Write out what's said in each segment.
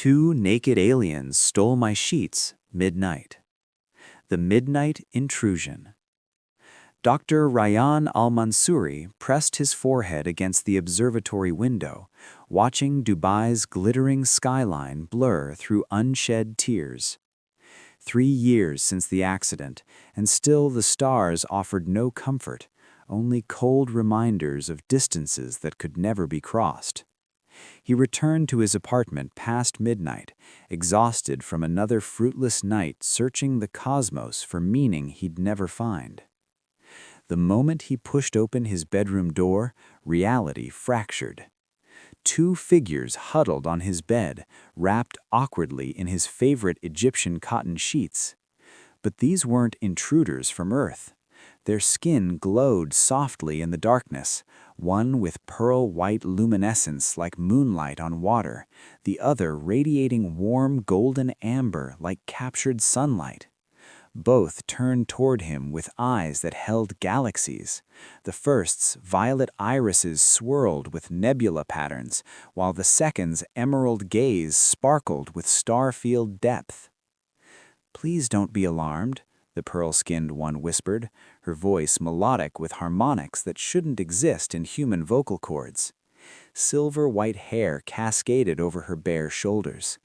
Two naked aliens stole my sheets, midnight. The midnight intrusion. Dr. Rayyan al-Mansouri pressed his forehead against the observatory window, watching Dubai's glittering skyline blur through unshed tears. 3 years since the accident, and still the stars offered no comfort, only cold reminders of distances that could never be crossed. He returned to his apartment past midnight, exhausted from another fruitless night searching the cosmos for meaning he'd never find. The moment he pushed open his bedroom door, reality fractured. 2 figures huddled on his bed, wrapped awkwardly in his favorite Egyptian cotton sheets. But these weren't intruders from Earth. Their skin glowed softly in the darkness, one with pearl-white luminescence like moonlight on water, the other radiating warm golden amber like captured sunlight. Both turned toward him with eyes that held galaxies. The first's violet irises swirled with nebula patterns, while the second's emerald gaze sparkled with star-filled depth. "Please don't be alarmed," the pearl-skinned one whispered, her voice melodic with harmonics that shouldn't exist in human vocal cords. Silver-white hair cascaded over her bare shoulders.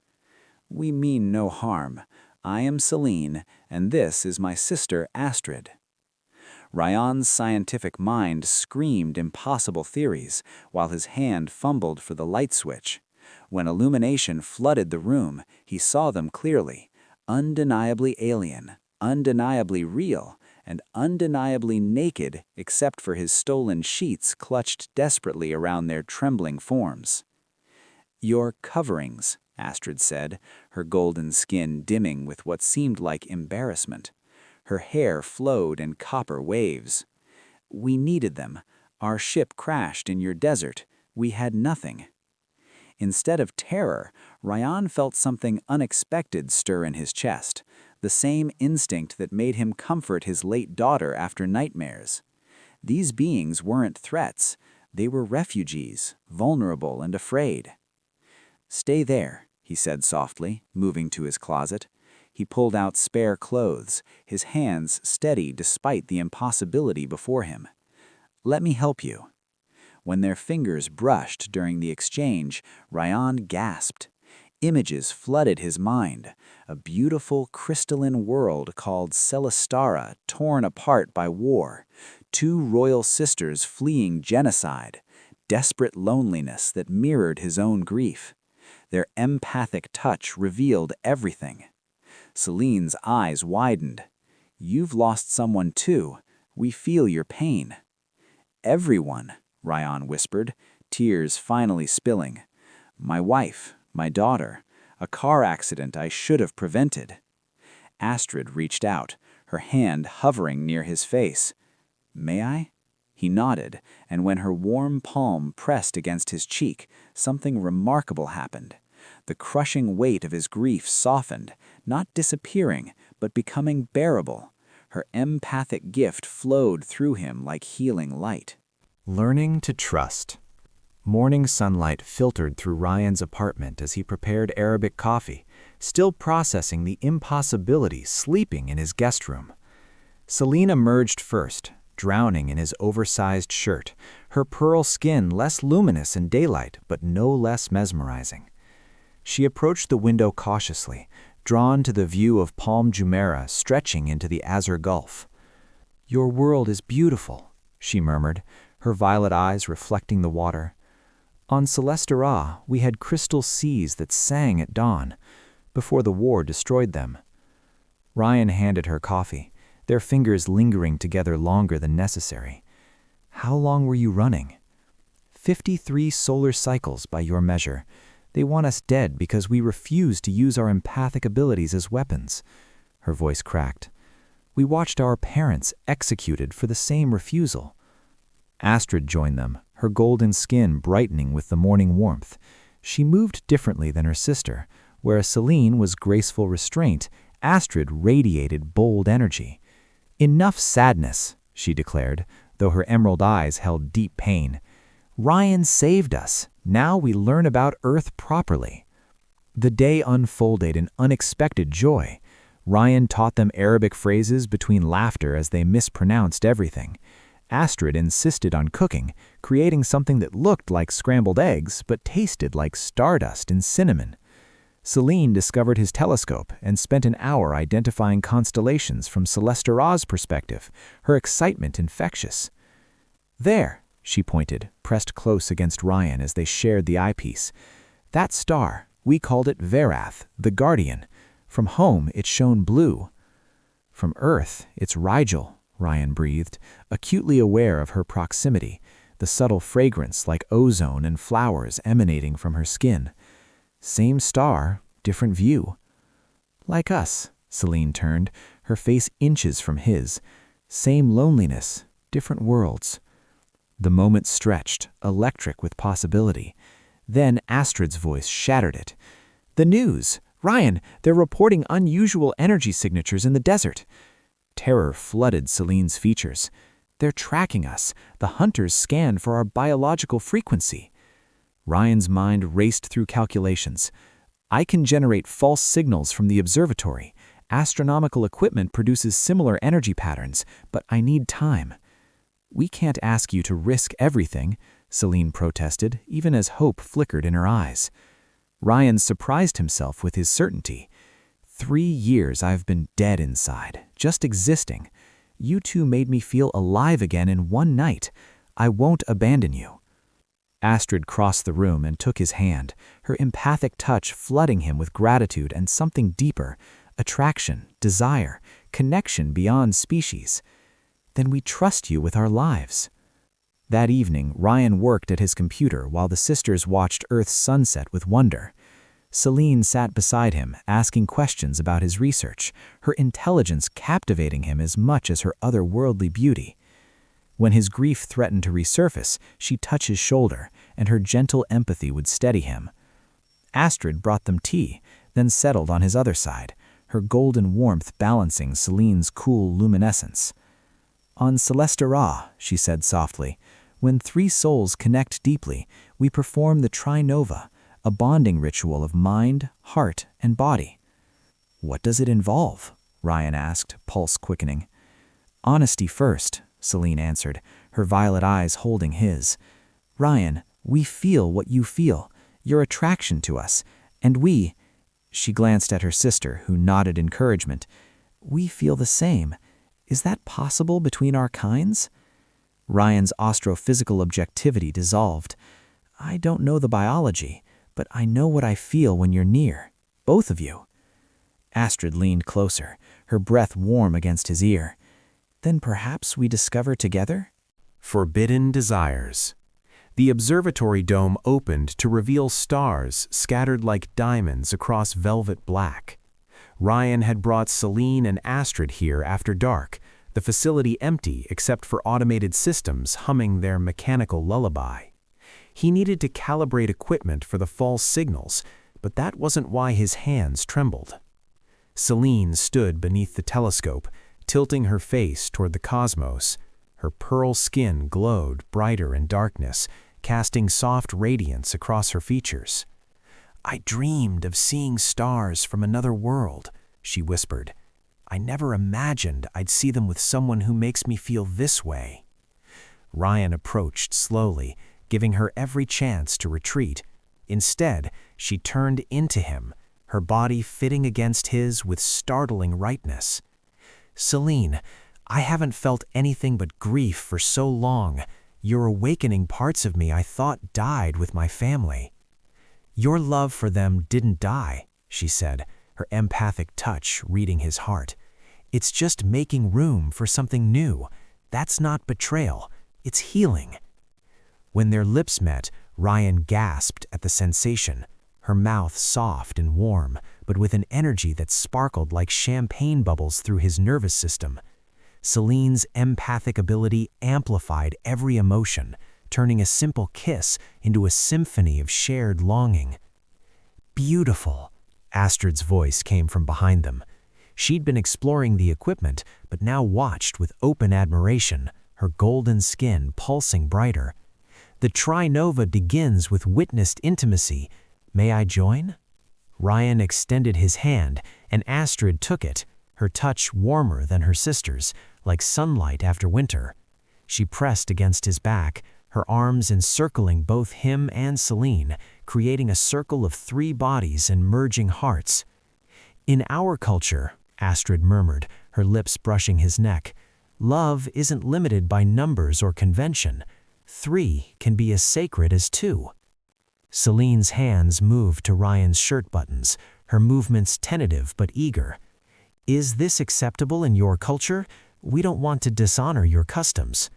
"We mean no harm. I am Celine, and this is my sister Astrid." Ryan's scientific mind screamed impossible theories, while his hand fumbled for the light switch. When illumination flooded the room, he saw them clearly, undeniably alien, undeniably real, and undeniably naked except for his stolen sheets clutched desperately around their trembling forms. "Your coverings," Astrid said, her golden skin dimming with what seemed like embarrassment. Her hair flowed in copper waves. "We needed them. Our ship crashed in your desert. We had nothing." Instead of terror, Ryan felt something unexpected stir in his chest, the same instinct that made him comfort his late daughter after nightmares. These beings weren't threats. They were refugees, vulnerable and afraid. "Stay there," he said softly, moving to his closet. He pulled out spare clothes, his hands steady despite the impossibility before him. "Let me help you." When their fingers brushed during the exchange, Ryan gasped. Images flooded his mind, a beautiful crystalline world called Celestara torn apart by war, 2 royal sisters fleeing genocide, desperate loneliness that mirrored his own grief. Their empathic touch revealed everything. Celine's eyes widened. "You've lost someone too. We feel your pain." "Everyone," Ryan whispered, tears finally spilling. "My wife, my daughter, a car accident I should have prevented." Astrid reached out, her hand hovering near his face. "May I?" He nodded, and when her warm palm pressed against his cheek, something remarkable happened. The crushing weight of his grief softened, not disappearing, but becoming bearable. Her empathic gift flowed through him like healing light. Learning to trust. Morning sunlight filtered through Ryan's apartment as he prepared Arabic coffee, still processing the impossibility sleeping in his guest room. Celine emerged first, drowning in his oversized shirt, her pearl skin less luminous in daylight but no less mesmerizing. She approached the window cautiously, drawn to the view of Palm Jumeirah stretching into the Azure Gulf. "Your world is beautiful," she murmured, her violet eyes reflecting the water. "On Celestara, we had crystal seas that sang at dawn, before the war destroyed them." Ryan handed her coffee, their fingers lingering together longer than necessary. "How long were you running?" 53 solar cycles by your measure. They want us dead because we refuse to use our empathic abilities as weapons." Her voice cracked. "We watched our parents executed for the same refusal." Astrid joined them, her golden skin brightening with the morning warmth. She moved differently than her sister. Whereas Celine was graceful restraint, Astrid radiated bold energy. "Enough sadness," she declared, though her emerald eyes held deep pain. "Ryan saved us. Now we learn about Earth properly." The day unfolded in unexpected joy. Ryan taught them Arabic phrases between laughter as they mispronounced everything. Astrid insisted on cooking, creating something that looked like scrambled eggs but tasted like stardust and cinnamon. Celine discovered his telescope and spent an hour identifying constellations from Celestira's perspective, her excitement infectious. "There," she pointed, pressed close against Ryan as they shared the eyepiece. "That star, we called it Verath, the Guardian. From home, it shone blue." "From Earth, it's Rigel," Ryan breathed, acutely aware of her proximity, the subtle fragrance like ozone and flowers emanating from her skin. "Same star, different view." "Like us," Celine turned, her face inches from his. "Same loneliness, different worlds." The moment stretched, electric with possibility. Then Astrid's voice shattered it. "The news! Ryan, they're reporting unusual energy signatures in the desert." Terror flooded Celine's features. "They're tracking us. The hunters scanned for our biological frequency." Ryan's mind raced through calculations. "I can generate false signals from the observatory. Astronomical equipment produces similar energy patterns, but I need time." "We can't ask you to risk everything," Celine protested, even as hope flickered in her eyes. Ryan surprised himself with his certainty. 3 years I've been dead inside, just existing. You two made me feel alive again in one night. I won't abandon you." Astrid crossed the room and took his hand, her empathic touch flooding him with gratitude and something deeper, attraction, desire, connection beyond species. "Then we trust you with our lives." That evening, Ryan worked at his computer while the sisters watched Earth's sunset with wonder. Celine sat beside him, asking questions about his research, her intelligence captivating him as much as her otherworldly beauty. When his grief threatened to resurface, she'd touch his shoulder, and her gentle empathy would steady him. Astrid brought them tea, then settled on his other side, her golden warmth balancing Celine's cool luminescence. "On Celestira," she said softly, "when 3 souls connect deeply, we perform the Trinova, a bonding ritual of mind, heart, and body." "What does it involve?" Ryan asked, pulse quickening. "Honesty first," Celine answered, her violet eyes holding his. "Ryan, we feel what you feel, your attraction to us, and we—" she glanced at her sister, who nodded encouragement. "We feel the same. Is that possible between our kinds?" Ryan's astrophysical objectivity dissolved. "I don't know the biology, but I know what I feel when you're near. Both of you." Astrid leaned closer, her breath warm against his ear. "Then perhaps we discover together?" Forbidden desires. The observatory dome opened to reveal stars scattered like diamonds across velvet black. Ryan had brought Celine and Astrid here after dark, the facility empty except for automated systems humming their mechanical lullaby. He needed to calibrate equipment for the false signals, but that wasn't why his hands trembled. Celine stood beneath the telescope, tilting her face toward the cosmos. Her pearl skin glowed brighter in darkness, casting soft radiance across her features. "I dreamed of seeing stars from another world," she whispered. "I never imagined I'd see them with someone who makes me feel this way." Ryan approached slowly, giving her every chance to retreat. Instead, she turned into him, her body fitting against his with startling rightness. "Celine, I haven't felt anything but grief for so long. You're awakening parts of me I thought died with my family." "Your love for them didn't die," she said, her empathic touch reading his heart. "It's just making room for something new. That's not betrayal, it's healing." When their lips met, Ryan gasped at the sensation, her mouth soft and warm, but with an energy that sparkled like champagne bubbles through his nervous system. Celine's empathic ability amplified every emotion, turning a simple kiss into a symphony of shared longing. "Beautiful," Astrid's voice came from behind them. She'd been exploring the equipment, but now watched with open admiration, her golden skin pulsing brighter. "The Trinova begins with witnessed intimacy. May I join?" Ryan extended his hand, and Astrid took it, her touch warmer than her sister's, like sunlight after winter. She pressed against his back, her arms encircling both him and Celine, creating a circle of 3 bodies and merging hearts. "In our culture," Astrid murmured, her lips brushing his neck, "love isn't limited by numbers or convention. 3 can be as sacred as 2. Celine's hands moved to Ryan's shirt buttons, her movements tentative but eager. "Is this acceptable in your culture? We don't want to dishonor your customs."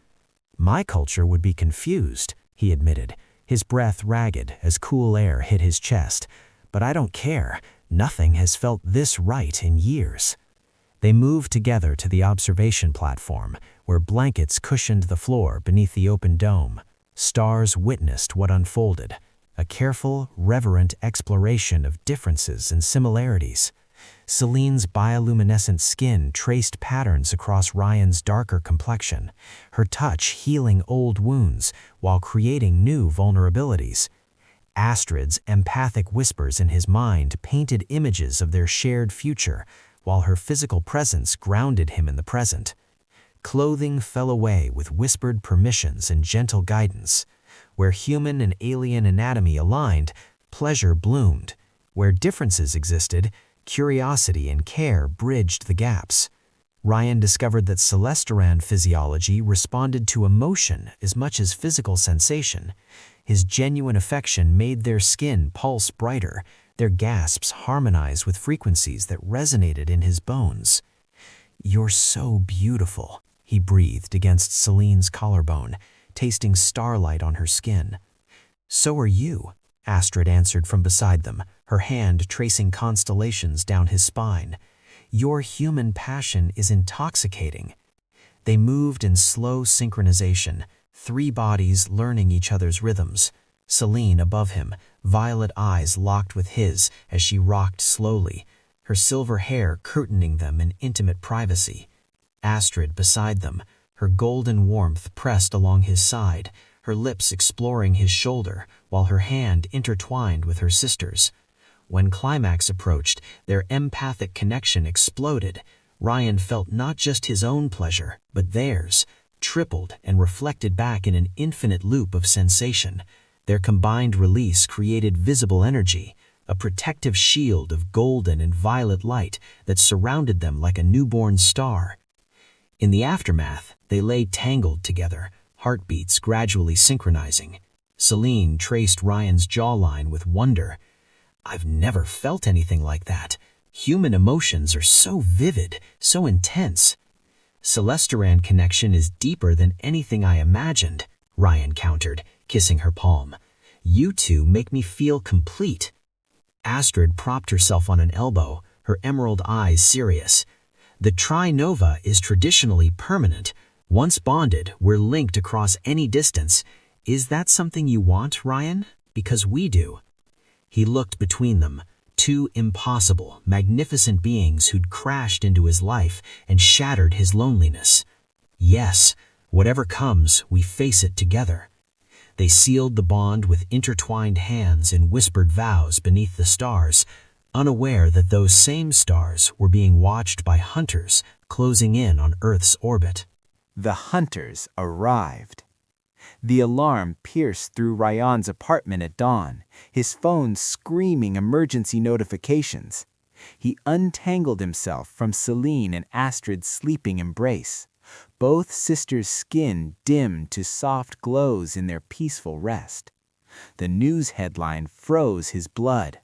"My culture would be confused," he admitted, his breath ragged as cool air hit his chest. "But I don't care. Nothing has felt this right in years." They moved together to the observation platform, where blankets cushioned the floor beneath the open dome. Stars witnessed what unfolded, a careful, reverent exploration of differences and similarities. Celine's bioluminescent skin traced patterns across Ryan's darker complexion, her touch healing old wounds while creating new vulnerabilities. Astrid's empathic whispers in his mind painted images of their shared future, while her physical presence grounded him in the present. Clothing fell away with whispered permissions and gentle guidance. Where human and alien anatomy aligned, pleasure bloomed. Where differences existed, curiosity and care bridged the gaps. Ryan discovered that Celesteran physiology responded to emotion as much as physical sensation. His genuine affection made their skin pulse brighter, their gasps harmonize with frequencies that resonated in his bones. "You're so beautiful," he breathed against Celine's collarbone, tasting starlight on her skin. "So are you," Astrid answered from beside them, her hand tracing constellations down his spine. "Your human passion is intoxicating." They moved in slow synchronization, 3 bodies learning each other's rhythms. Celine above him, violet eyes locked with his as she rocked slowly, her silver hair curtaining them in intimate privacy. Astrid beside them, her golden warmth pressed along his side, her lips exploring his shoulder while her hand intertwined with her sister's. When climax approached, their empathic connection exploded. Ryan felt not just his own pleasure, but theirs, tripled and reflected back in an infinite loop of sensation. Their combined release created visible energy, a protective shield of golden and violet light that surrounded them like a newborn star. In the aftermath, they lay tangled together, heartbeats gradually synchronizing. Celine traced Ryan's jawline with wonder. "I've never felt anything like that. Human emotions are so vivid, so intense." "Celesteran connection is deeper than anything I imagined," Ryan countered, kissing her palm. "You two make me feel complete." Astrid propped herself on an elbow, her emerald eyes serious. "The Tri-Nova is traditionally permanent. Once bonded, we're linked across any distance. Is that something you want, Ryan? Because we do." He looked between them, 2 impossible, magnificent beings who'd crashed into his life and shattered his loneliness. "Yes, whatever comes, we face it together." They sealed the bond with intertwined hands and whispered vows beneath the stars, unaware that those same stars were being watched by hunters closing in on Earth's orbit. The hunters arrived. The alarm pierced through Ryan's apartment at dawn, his phone screaming emergency notifications. He untangled himself from Celine and Astrid's sleeping embrace. Both sisters' skin dimmed to soft glows in their peaceful rest. The news headline froze his blood.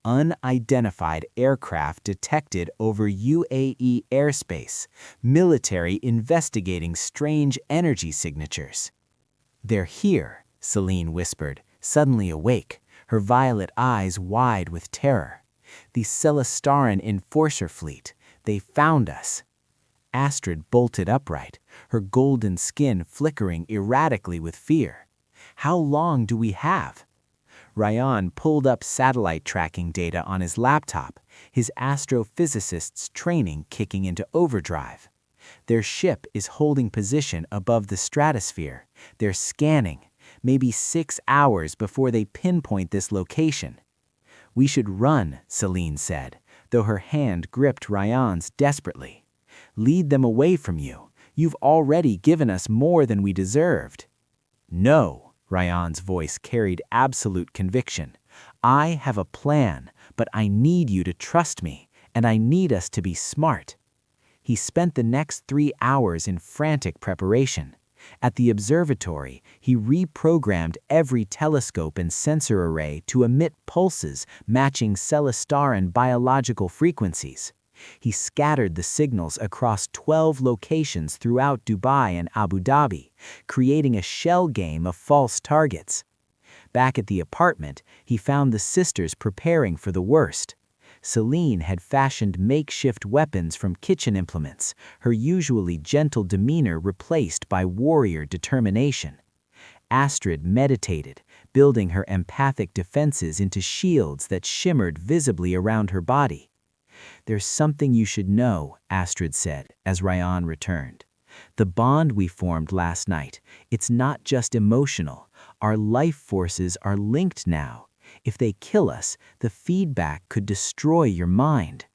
Unidentified aircraft detected over UAE airspace, military investigating strange energy signatures. "They're here," Celine whispered, suddenly awake, her violet eyes wide with terror. "The Celesteran Enforcer Fleet. They found us." Astrid bolted upright, her golden skin flickering erratically with fear. "How long do we have?" Ryan pulled up satellite tracking data on his laptop, his astrophysicist's training kicking into overdrive. Their ship is holding position above the stratosphere. They're scanning, maybe 6 hours before they pinpoint this location. We should run, Celine said, though her hand gripped Ryan's desperately. Lead them away from you. You've already given us more than we deserved. No, Ryan's voice carried absolute conviction. I have a plan, but I need you to trust me, and I need us to be smart. He spent the next 3 hours in frantic preparation. At the observatory, he reprogrammed every telescope and sensor array to emit pulses matching celestar and biological frequencies. He scattered the signals across 12 locations throughout Dubai and Abu Dhabi, creating a shell game of false targets. Back at the apartment, he found the sisters preparing for the worst. Celine had fashioned makeshift weapons from kitchen implements, her usually gentle demeanor replaced by warrior determination. Astrid meditated, building her empathic defenses into shields that shimmered visibly around her body. "There's something you should know," Astrid said, as Ryan returned. "The bond we formed last night, it's not just emotional. Our life forces are linked now. If they kill us, the feedback could destroy your mind."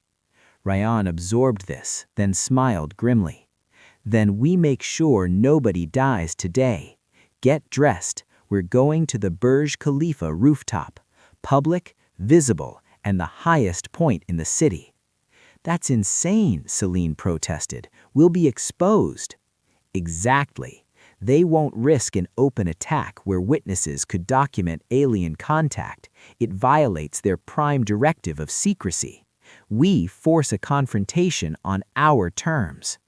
Ryan absorbed this, then smiled grimly. "Then we make sure nobody dies today. Get dressed. We're going to the Burj Khalifa rooftop. Public, visible, and the highest point in the city." "That's insane," Celine protested. "We'll be exposed." "Exactly. They won't risk an open attack where witnesses could document alien contact. It violates their prime directive of secrecy. We force a confrontation on our terms."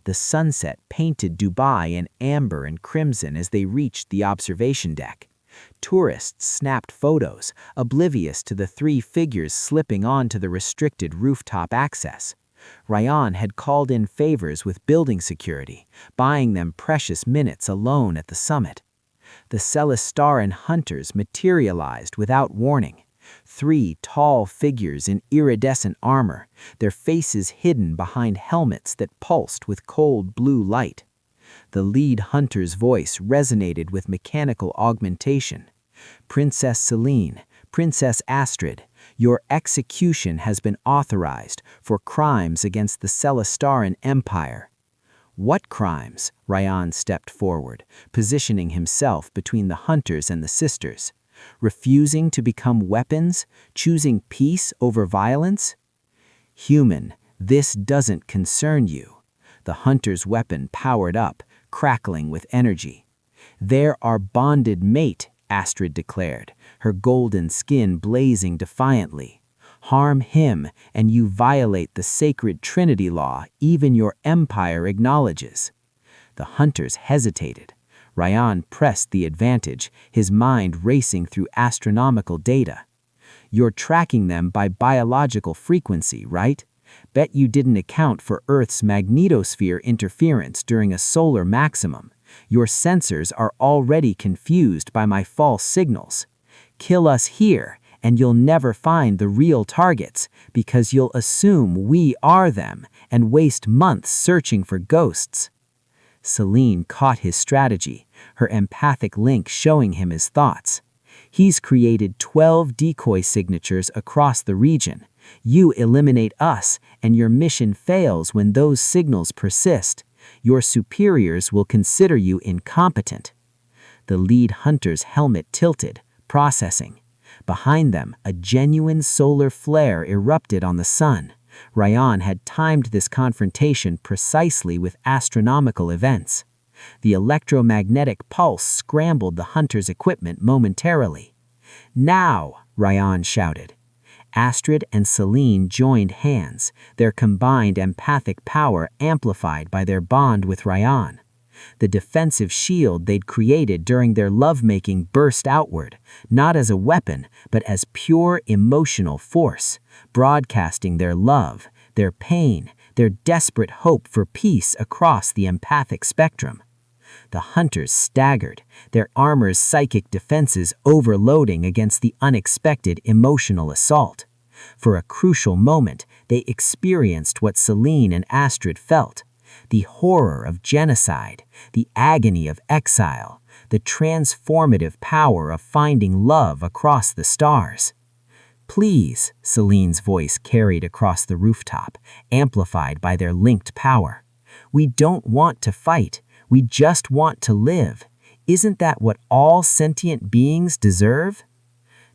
The sunset painted Dubai in amber and crimson as they reached the observation deck. Tourists snapped photos, oblivious to the 3 figures slipping onto the restricted rooftop access. Ryan had called in favors with building security, buying them precious minutes alone at the summit. The Celastaran hunters materialized without warning. 3 tall figures in iridescent armor, their faces hidden behind helmets that pulsed with cold blue light. The lead hunter's voice resonated with mechanical augmentation. "Princess Celine, Princess Astrid, your execution has been authorized for crimes against the Celastaran Empire." "What crimes?" Ryan stepped forward, positioning himself between the hunters and the sisters. "Refusing to become weapons? Choosing peace over violence?" "Human, this doesn't concern you." The hunter's weapon powered up, crackling with energy. "They're our bonded mate," Astrid declared, her golden skin blazing defiantly. "Harm him, and you violate the sacred Trinity law even your empire acknowledges." The hunters hesitated. Ryan pressed the advantage, his mind racing through astronomical data. "You're tracking them by biological frequency, right? Bet you didn't account for Earth's magnetosphere interference during a solar maximum. Your sensors are already confused by my false signals. Kill us here, and you'll never find the real targets because you'll assume we are them and waste months searching for ghosts." Celine caught his strategy, her empathic link showing him his thoughts. "He's created 12 decoy signatures across the region. You eliminate us, and your mission fails when those signals persist. Your superiors will consider you incompetent." The lead hunter's helmet tilted, processing. Behind them, a genuine solar flare erupted on the sun. Ryan had timed this confrontation precisely with astronomical events. The electromagnetic pulse scrambled the hunter's equipment momentarily. "Now!" Ryan shouted. Astrid and Celine joined hands, their combined empathic power amplified by their bond with Ryan. The defensive shield they'd created during their lovemaking burst outward, not as a weapon, but as pure emotional force, broadcasting their love, their pain, their desperate hope for peace across the empathic spectrum. The hunters staggered, their armor's psychic defenses overloading against the unexpected emotional assault. For a crucial moment, they experienced what Celine and Astrid felt: the horror of genocide, the agony of exile, the transformative power of finding love across the stars. Please, Celine's voice carried across the rooftop, amplified by their linked power. We don't want to fight. We just want to live. Isn't that what all sentient beings deserve?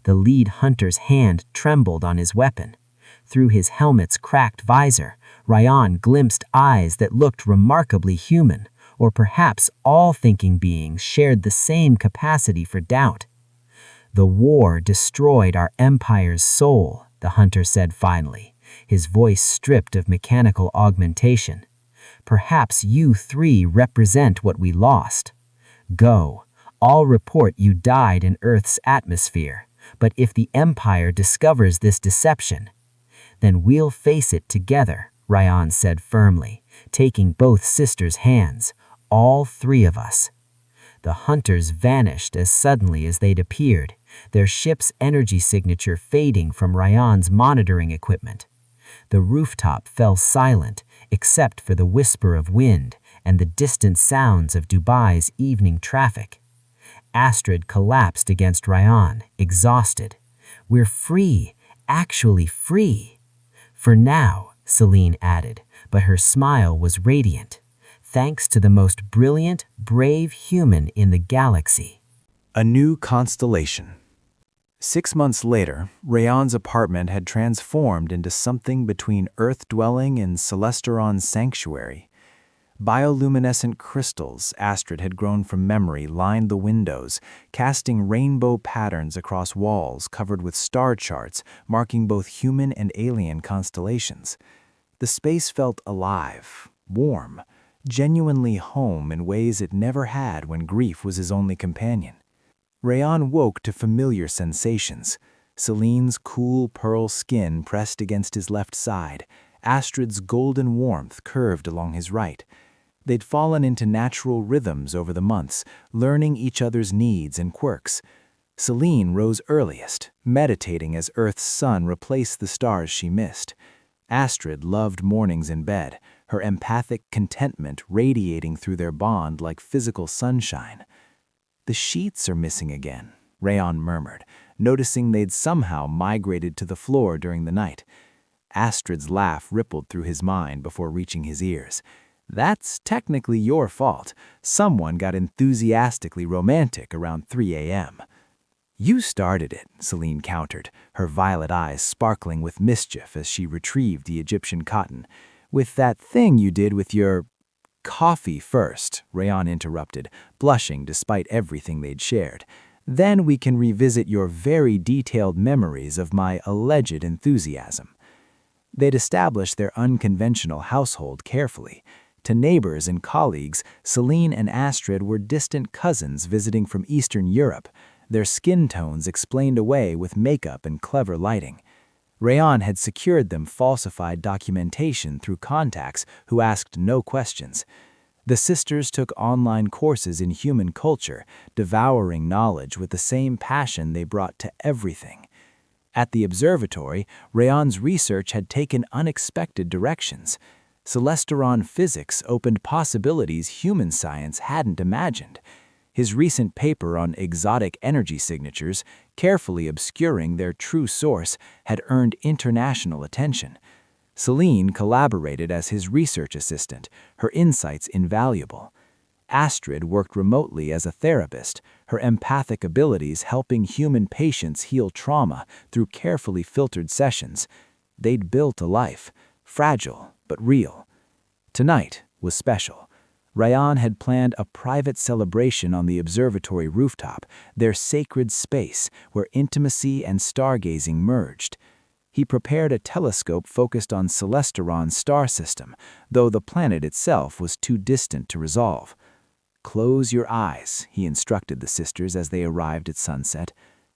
The lead hunter's hand trembled on his weapon. Through his helmet's cracked visor, Ryan glimpsed eyes that looked remarkably human, or perhaps all thinking beings shared the same capacity for doubt. The war destroyed our empire's soul, the hunter said finally, his voice stripped of mechanical augmentation. Perhaps you three represent what we lost. Go. I'll report you died in Earth's atmosphere, but if the Empire discovers this deception, then we'll face it together, Ryan said firmly, taking both sisters' hands, all three of us. The hunters vanished as suddenly as they'd appeared, their ship's energy signature fading from Ryan's monitoring equipment. The rooftop fell silent, except for the whisper of wind and the distant sounds of Dubai's evening traffic. Astrid collapsed against Ryan, exhausted. We're free, actually free. For now, Celine added, but her smile was radiant. Thanks to the most brilliant, brave human in the galaxy. A new constellation. 6 months later, Rayon's apartment had transformed into something between Earth-dwelling and Celesteron's sanctuary. Bioluminescent crystals Astrid had grown from memory lined the windows, casting rainbow patterns across walls covered with star charts marking both human and alien constellations. The space felt alive, warm, genuinely home in ways it never had when grief was his only companion. Rayan woke to familiar sensations. Celine's cool pearl skin pressed against his left side, Astrid's golden warmth curved along his right. They'd fallen into natural rhythms over the months, learning each other's needs and quirks. Celine rose earliest, meditating as Earth's sun replaced the stars she missed. Astrid loved mornings in bed, her empathic contentment radiating through their bond like physical sunshine. "The sheets are missing again," Rayon murmured, noticing they'd somehow migrated to the floor during the night. Astrid's laugh rippled through his mind before reaching his ears. "That's technically your fault. Someone got enthusiastically romantic around 3 a.m. "You started it," Celine countered, her violet eyes sparkling with mischief as she retrieved the Egyptian cotton. "With that thing you did with your—" "Coffee first," Rayon interrupted, blushing despite everything they'd shared. "Then we can revisit your very detailed memories of my alleged enthusiasm." They'd established their unconventional household carefully. To neighbors and colleagues, Celine and Astrid were distant cousins visiting from Eastern Europe, their skin tones explained away with makeup and clever lighting. Rayon had secured them falsified documentation through contacts who asked no questions. The sisters took online courses in human culture, devouring knowledge with the same passion they brought to everything. At the observatory, Rayon's research had taken unexpected directions. Celesteron physics opened possibilities human science hadn't imagined. His recent paper on exotic energy signatures, carefully obscuring their true source, had earned international attention. Celine collaborated as his research assistant, her insights invaluable. Astrid worked remotely as a therapist, her empathic abilities helping human patients heal trauma through carefully filtered sessions. They'd built a life, fragile but real. Tonight was special. Rayan had planned a private celebration on the observatory rooftop, their sacred space where intimacy and stargazing merged. He prepared a telescope focused on Celesteron's star system, though the planet itself was too distant to resolve. "Close your eyes," he instructed the sisters as they arrived at sunset.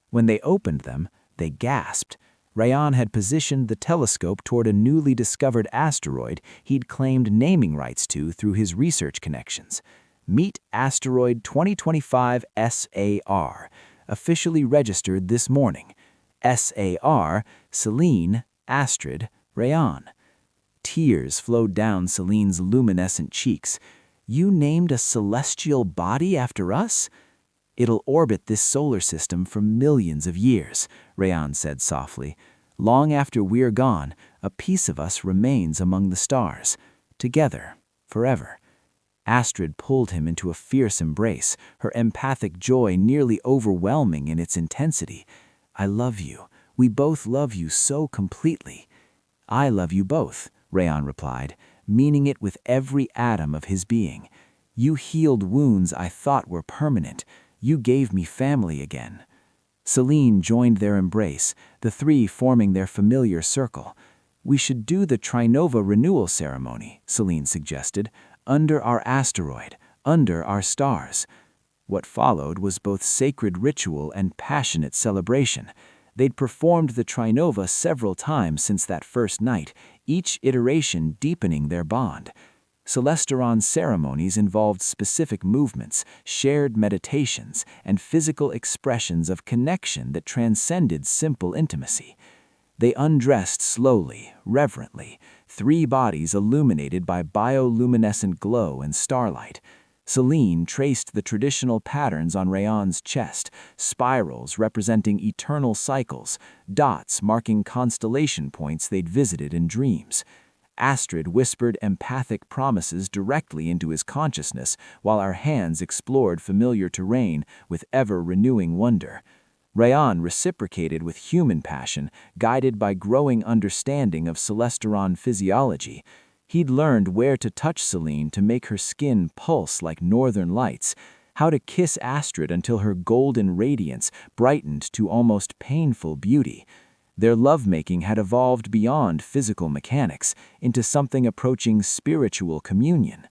When they opened them, they gasped. Rayan had positioned the telescope toward a newly discovered asteroid he'd claimed naming rights to through his research connections. Meet Asteroid 2025 SAR, officially registered this morning. SAR, Celine, Astrid, Rayan. Tears flowed down Celine's luminescent cheeks. "You named a celestial body after us?" It'll orbit this solar system for millions of years, Rayan said softly. Long after we're gone, a piece of us remains among the stars, together, forever. Astrid pulled him into a fierce embrace, her empathic joy nearly overwhelming in its intensity. I love you. We both love you so completely. I love you both, Rayan replied, meaning it with every atom of his being. You healed wounds I thought were permanent. You gave me family again. Celine joined their embrace, the three forming their familiar circle. We should do the Trinova renewal ceremony, Celine suggested, under our asteroid, under our stars. What followed was both sacred ritual and passionate celebration. They'd performed the Trinova several times since that first night, each iteration deepening their bond. Celesteron ceremonies involved specific movements, shared meditations, and physical expressions of connection that transcended simple intimacy. They undressed slowly, reverently, three bodies illuminated by bioluminescent glow and starlight. Celine traced the traditional patterns on Rayan's chest, spirals representing eternal cycles, dots marking constellation points they'd visited in dreams. Astrid whispered empathic promises directly into his consciousness, while our hands explored familiar terrain with ever-renewing wonder. Rayan reciprocated with human passion, guided by growing understanding of Celesteron physiology. He'd learned where to touch Celine to make her skin pulse like northern lights, how to kiss Astrid until her golden radiance brightened to almost painful beauty. Their lovemaking had evolved beyond physical mechanics into something approaching spiritual communion.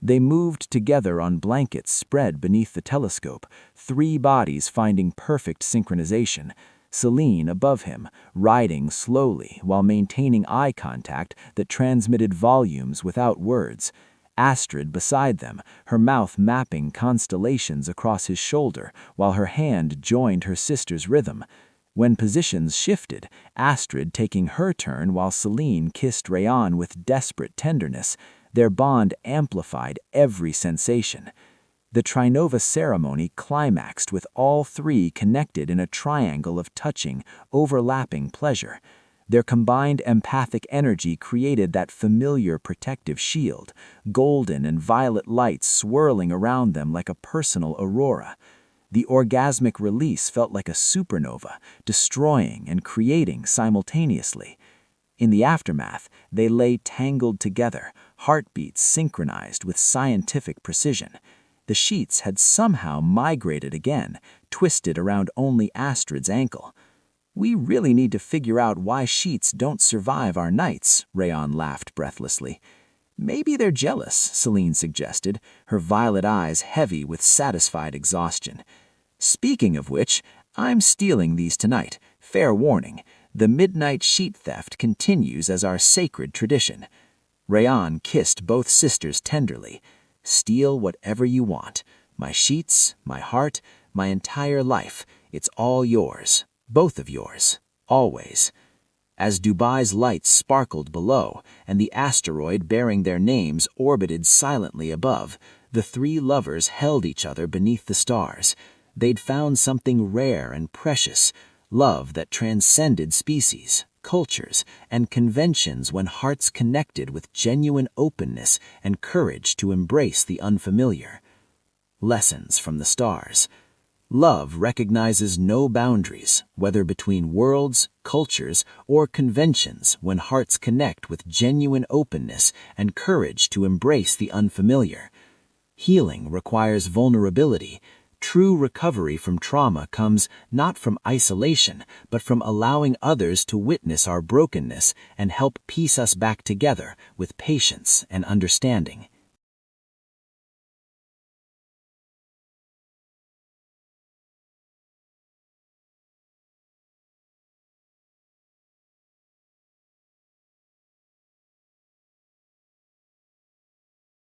They moved together on blankets spread beneath the telescope, three bodies finding perfect synchronization. Celine above him, riding slowly while maintaining eye contact that transmitted volumes without words. Astrid beside them, her mouth mapping constellations across his shoulder while her hand joined her sister's rhythm. When positions shifted, Astrid taking her turn while Celine kissed Rayan with desperate tenderness, their bond amplified every sensation. The Trinova ceremony climaxed with all three connected in a triangle of touching, overlapping pleasure. Their combined empathic energy created that familiar protective shield, golden and violet lights swirling around them like a personal aurora. The orgasmic release felt like a supernova, destroying and creating simultaneously. In the aftermath, they lay tangled together, heartbeats synchronized with scientific precision. The sheets had somehow migrated again, twisted around only Astrid's ankle. We really need to figure out why sheets don't survive our nights, Rayan laughed breathlessly. Maybe they're jealous, Celine suggested, her violet eyes heavy with satisfied exhaustion. Speaking of which, I'm stealing these tonight. Fair warning, the midnight sheet theft continues as our sacred tradition. Rayan kissed both sisters tenderly. Steal whatever you want. My sheets, my heart, my entire life. It's all yours. Both of yours. Always. As Dubai's lights sparkled below and the asteroid bearing their names orbited silently above, the three lovers held each other beneath the stars. They'd found something rare and precious, love that transcended species, cultures, and conventions when hearts connected with genuine openness and courage to embrace the unfamiliar. Lessons from the stars. Love recognizes no boundaries, whether between worlds, cultures, or conventions, when hearts connect with genuine openness and courage to embrace the unfamiliar. Healing requires vulnerability. True recovery from trauma comes not from isolation, but from allowing others to witness our brokenness and help piece us back together with patience and understanding.